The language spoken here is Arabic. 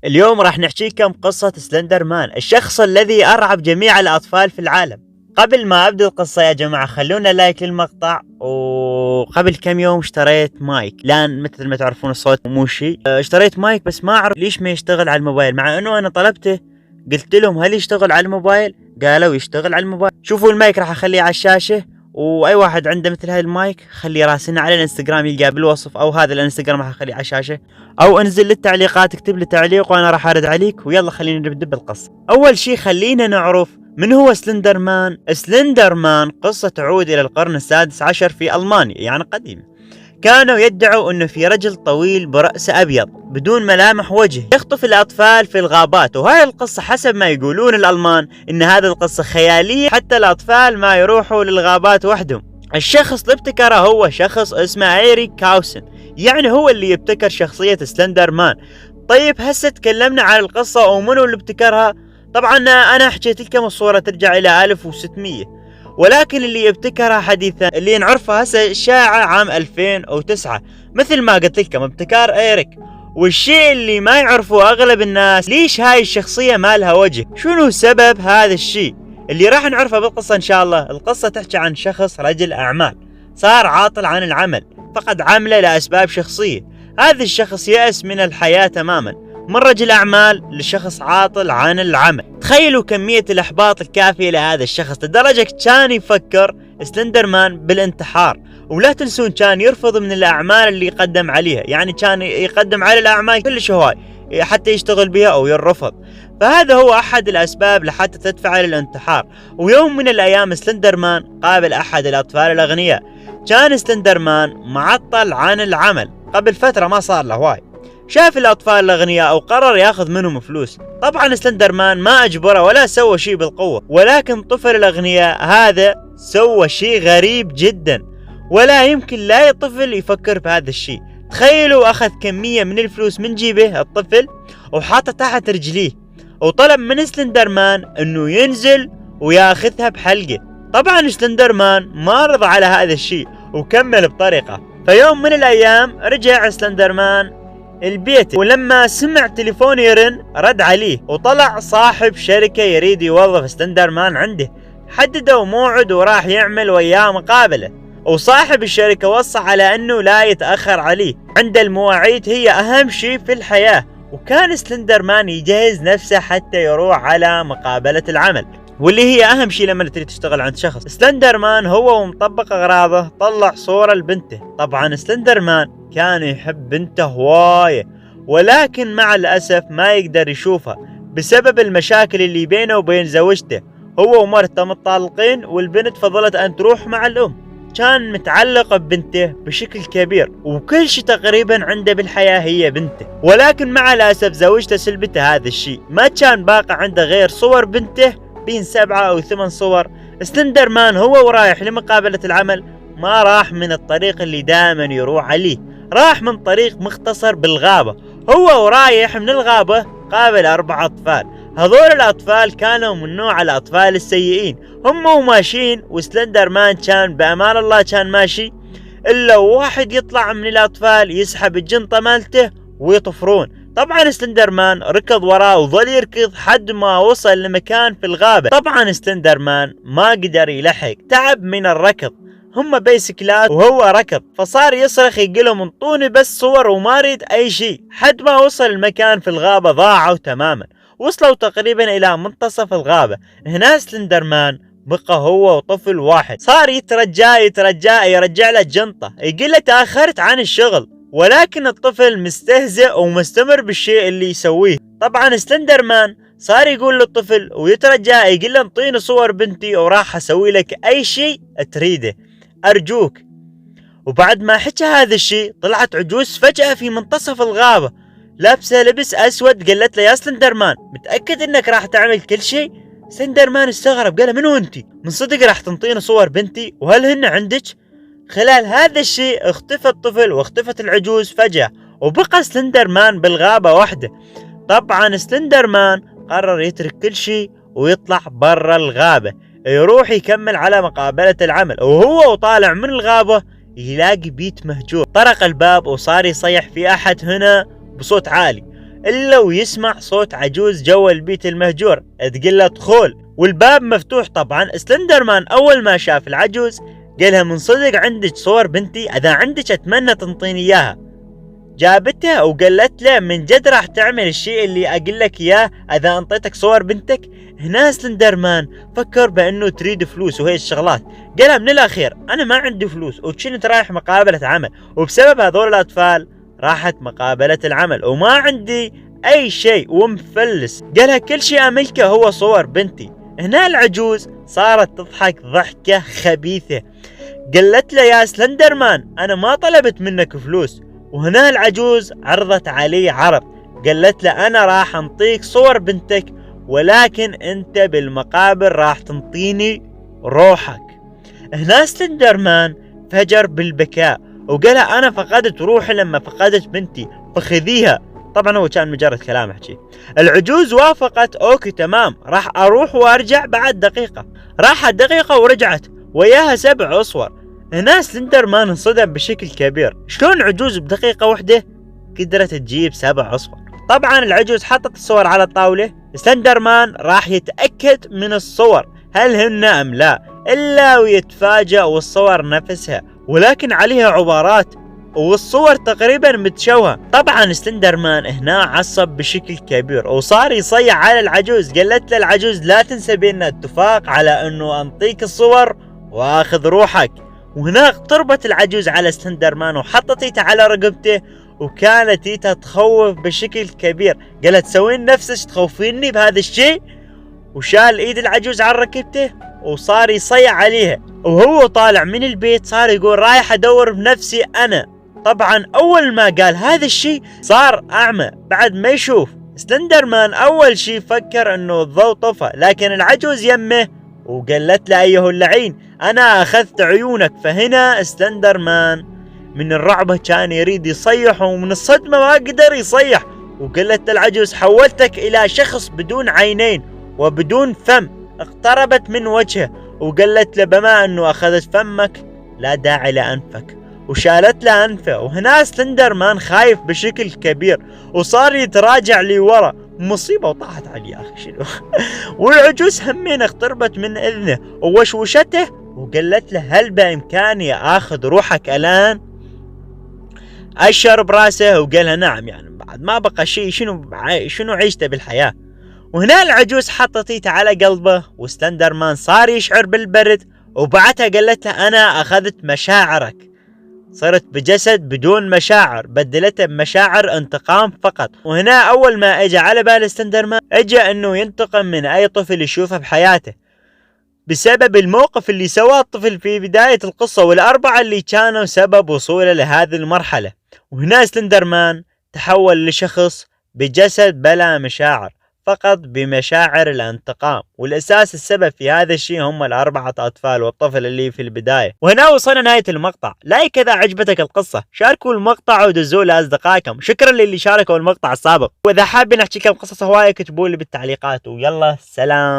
اليوم راح نحكيكم قصة سلندر مان، الشخص الذي أرعب جميع الأطفال في العالم. قبل ما أبدأ القصة يا جماعة خلونا لايك للمقطع. وقبل كم يوم اشتريت مايك، لان مثل ما تعرفون الصوت مو شيء. اشتريت مايك بس ما أعرف ليش ما يشتغل على الموبايل، مع أنه أنا طلبته. قلت لهم هل يشتغل على الموبايل؟ قالوا يشتغل على الموبايل. شوفوا المايك راح أخليه على الشاشة، واي واحد عنده مثل هاي المايك خليه راسلنا على الانستغرام يلقاه بالوصف، او هذا الانستغرام راح اخليه على الشاشه، او انزل للتعليقات اكتب لي تعليق وانا راح ارد عليك. ويلا خلينا نبدا بالقصه. اول شيء خلينا نعرف من هو سلندر مان. سلندر مان قصه تعود الى القرن السادس عشر في المانيا، يعني قديمه. كانوا يدعوا انه في رجل طويل برأس ابيض بدون ملامح وجه يخطف الاطفال في الغابات، وهاي القصة حسب ما يقولون الالمان ان هذه القصة خيالية، حتى الاطفال ما يروحوا للغابات وحدهم. الشخص اللي ابتكره هو شخص اسمه ايريك كاوسن، يعني هو اللي يبتكر شخصية سلندر مان. طيب هسه تكلمنا عن القصة ومنو اللي ابتكرها. طبعا انا حكيت لكم الصورة ترجع الى 1600، ولكن اللي يبتكرها حديثا اللي نعرفها هسه شائعة عام 2009. مثل ما قلت لكم ابتكار ايريك. والشيء اللي ما يعرفه اغلب الناس، ليش هاي الشخصية ما لها وجه؟ شنو سبب هذا الشيء؟ اللي راح نعرفه بالقصة ان شاء الله. القصة تحكي عن شخص رجل اعمال صار عاطل عن العمل، فقد عمله لاسباب شخصية. هذا الشخص يأس من الحياة تماما، من رجل أعمال لشخص عاطل عن العمل. تخيلوا كمية الإحباط الكافية لهذا الشخص، لدرجة كان يفكر سلندر مان بالانتحار. ولا تنسون كان يرفض من الأعمال اللي يقدم عليها، يعني كان يقدم على الأعمال كلش هواي حتى يشتغل بها أو يرفض. فهذا هو أحد الأسباب لحتى تدفع للانتحار. ويوم من الأيام سلندر مان قابل أحد الأطفال الأغنياء. كان سلندر مان معطل عن العمل قبل فترة، ما صار له هواي. شاف الأطفال الأغنياء وقرر ياخذ منهم فلوس. طبعا سلندر مان ما أجبره ولا سوى شيء بالقوة، ولكن طفل الأغنياء هذا سوى شيء غريب جدا، ولا يمكن لا طفل يفكر بهذا الشيء. تخيلوا أخذ كمية من الفلوس من جيبه الطفل وحاطها تحت رجليه، وطلب من سلندر مان انه ينزل وياخذها بحلقه. طبعا سلندر مان ما رضى على هذا الشيء وكمل بطريقه. فيوم من الايام رجع سلندر مان البيت، ولما سمع تليفون يرن رد عليه، وطلع صاحب شركة يريد يوظف سلندر مان عنده. حددوا موعد وراح يعمل وياه مقابلة، وصاحب الشركة وصى على انه لا يتأخر عليه، عند المواعيد هي اهم شيء في الحياة. وكان سلندر مان يجهز نفسه حتى يروح على مقابلة العمل، واللي هي اهم شيء لما تريد تشتغل عند شخص. سلندر مان هو ومطبق اغراضه طلع صورة لبنته. طبعا سلندر مان كان يحب بنته هواية، ولكن مع الاسف ما يقدر يشوفها بسبب المشاكل اللي بينه وبين زوجته. هو ومرته متطلقين، والبنت فضلت ان تروح مع الام. كان متعلق ببنته بشكل كبير، وكل شيء تقريبا عنده بالحياة هي بنته. ولكن مع الأسف زوجته سلبته هذا الشيء، ما كان باقي عنده غير صور بنته بين 7 أو 8 صور. سلندر مان هو ورايح لمقابلة العمل ما راح من الطريق اللي دائما يروح عليه، راح من طريق مختصر بالغابة. هو ورايح من الغابة قابل 4 أطفال. هذول الأطفال كانوا من نوع الأطفال السيئين. هم وماشيين وسلندر مان كان بأمان الله كان ماشي، إلا واحد يطلع من الأطفال يسحب الجنطة مالته ويطفرون. طبعا سلندر مان ركض وراه وظل يركض حد ما وصل لمكان في الغابة. طبعا سلندر مان ما قدر يلحق، تعب من الركض. هم بيسكلات وهو ركض، فصار يصرخ يقولهم انطوني بس صور وما اريد اي شيء. حد ما وصل المكان في الغابة ضاعوا تماما. وصلوا تقريبا الى منتصف الغابة. هنا سلندر مان بقى هو وطفل واحد، صار يترجاه يرجع له الجنطة، يقول له تأخرت عن الشغل. ولكن الطفل مستهزئ ومستمر بالشيء اللي يسويه. طبعا سلندر مان صار يقول للطفل ويترجاه يقول له انطيني صور بنتي وراح اسوي لك اي شيء تريده ارجوك. وبعد ما حكى هذا الشيء طلعت عجوز فجأة في منتصف الغابة لابسه لبس اسود، قالت له يا سلندر مان متأكد انك راح تعمل كل شيء؟ سلندر مان استغرب، قال من هو انتي؟ من صدق راح تنطيني صور بنتي؟ وهل هن عندك؟ خلال هذا الشيء اختفى الطفل واختفت العجوز فجأة، وبقى سلندر مان بالغابة وحده. طبعا سلندر مان قرر يترك كل شيء ويطلع برا الغابة، يروح يكمل على مقابلة العمل. وهو وطالع من الغابة يلاقي بيت مهجور. طرق الباب وصار يصيح في أحد هنا بصوت عالي، إلا ويسمع صوت عجوز جوا البيت المهجور تقول له ادخل، والباب مفتوح. طبعا سلندر مان أول ما شاف العجوز قالها من صدق عندك صور بنتي؟ إذا عندك أتمنى تنطيني إياها. جابتها وقالت له من جد راح تعمل الشيء اللي أقول لك إياه إذا أنطيتك صور بنتك؟ هنا سلندر مان فكر بأنه تريد فلوس وهي الشغلات، قالها من الأخير أنا ما عندي فلوس وكنت رايح مقابلة عمل، وبسبب هذول الأطفال راحت مقابلة العمل وما عندي أي شيء ومفلس. قالها كل شيء أملكه هو صور بنتي. هنا العجوز صارت تضحك ضحكة خبيثة، قالت له يا سلندر مان أنا ما طلبت منك فلوس. وهنا العجوز عرضت عليه عرض، قالت له أنا راح أنطيك صور بنتك ولكن أنت بالمقابل راح تنطيني روحك. هنا سلندر مان فجر بالبكاء وقالها أنا فقدت روحي لما فقدت بنتي فخذيها. طبعا هو كان مجرد كلام حكي. العجوز وافقت، اوكي تمام راح اروح وارجع بعد دقيقة. راحت دقيقة ورجعت وياها 7 صور. هنا سلندر مان انصدم بشكل كبير، شلون عجوز بدقيقة واحدة قدرت تجيب 7 صور؟ طبعا العجوز حطت الصور على الطاولة، سلندر مان راح يتأكد من الصور هل هن ام لا، الا ويتفاجأ والصور نفسها ولكن عليها عبارات والصور تقريبا متشوهة. طبعا سلندر مان هنا عصب بشكل كبير وصار يصيح على العجوز، قالت له العجوز لا تنسى بيننا اتفاق على انه انطيك الصور واخذ روحك. وهنا اقتربت العجوز على سلندر مان وحطت ايدها على رقبته وكانت ايدها تخوف بشكل كبير، قالت تسوين نفسك تخوفيني بهذا الشيء؟ وشال ايد العجوز على ركبته وصار يصيح عليها. وهو طالع من البيت صار يقول رايح ادور بنفسي انا. طبعا اول ما قال هذا الشيء صار اعمى بعد ما يشوف. سلندر مان اول شيء فكر انه الضوء طفى، لكن العجوز يمه وقالت له ايها اللعين انا اخذت عيونك. فهنا سلندر مان من الرعبة كان يريد يصيح ومن الصدمة ما قدر يصيح، وقالت العجوز حولتك الى شخص بدون عينين وبدون فم. اقتربت من وجهه وقالت له بما انه اخذت فمك لا داعي لانفك، وشالت له انفه. وهنا سلندر مان خايف بشكل كبير وصار يتراجع لورا، مصيبة وطاحت عليه يا اخي شنو. والعجوز همين اقتربت من اذنه ووشوشته وقالت له هل بامكاني اخذ روحك الان؟ اشر براسه وقالها نعم، يعني بعد ما بقى شيء شنو عيشته بالحياة. وهنا العجوز حطت ايدها على قلبه وسلندر مان صار يشعر بالبرد، وبعدها قالت له انا اخذت مشاعرك، صرت بجسد بدون مشاعر، بدلته بمشاعر انتقام فقط. وهنا اول ما اجى على بال سلندر مان اجى انه ينتقم من اي طفل يشوفه بحياته بسبب الموقف اللي سواه الطفل في بداية القصة والأربعة اللي كانوا سبب وصوله لهذه المرحلة. وهنا سلندر مان تحول لشخص بجسد بلا مشاعر، فقط بمشاعر الانتقام، والأساس السبب في هذا الشيء هم ال4 أطفال والطفل اللي في البداية. وهنا وصلنا نهاية المقطع. لايك إذا عجبتك القصة، شاركوا المقطع ودزوا لأصدقائكم. شكرا للي شاركوا المقطع السابق، وإذا حابين أحكي لكم قصص هواية كتبوا لي بالتعليقات. ويلا سلام.